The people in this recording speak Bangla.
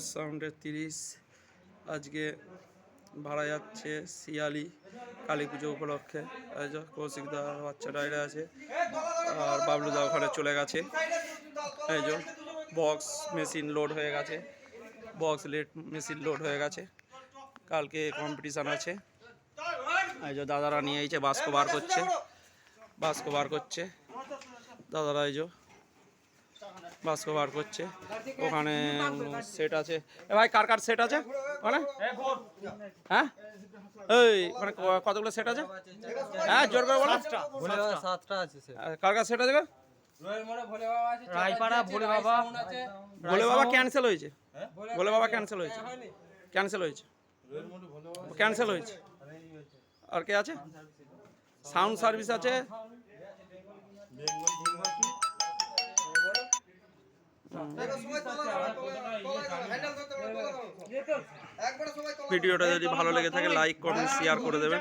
বস সাউন্ডের 30 আজকে ভাড়া যাচ্ছে শিয়ালি কালী পুজো উপলক্ষে। কৌশিক দা বাচ্চাটা এটা আছে, আর বাবলুদা ওখানে চলে গেছে। এই যে বক্স মেশিন লোড হয়ে গেছে, বক্স লেট মেশিন লোড হয়ে গেছে। কালকে কম্পিটিশান আছে। এই যে দাদারা নিয়ে এইছে, বাস্ক বার করছে দাদারা। এই যে বাস্ক বার করছে। ওখানে সেট আছে। এ ভাই কার সেট আছে ওখানে? হ্যাঁ এই ওখানে কতগুলো সেট আছে? হ্যাঁ জোর করে বলো। 7টা আছে। কার সেট আছে? ভোলে বাবা ক্যান্সেল হয়েছে। ভোলে বাবা ক্যান্সেল হয়েছে। আর কে আছে? সাউন্ড সার্ভিস আছে। ভিডিওটা যদি ভালো লেগে থাকে লাইক কমেন্ট শেয়ার করে দেবেন।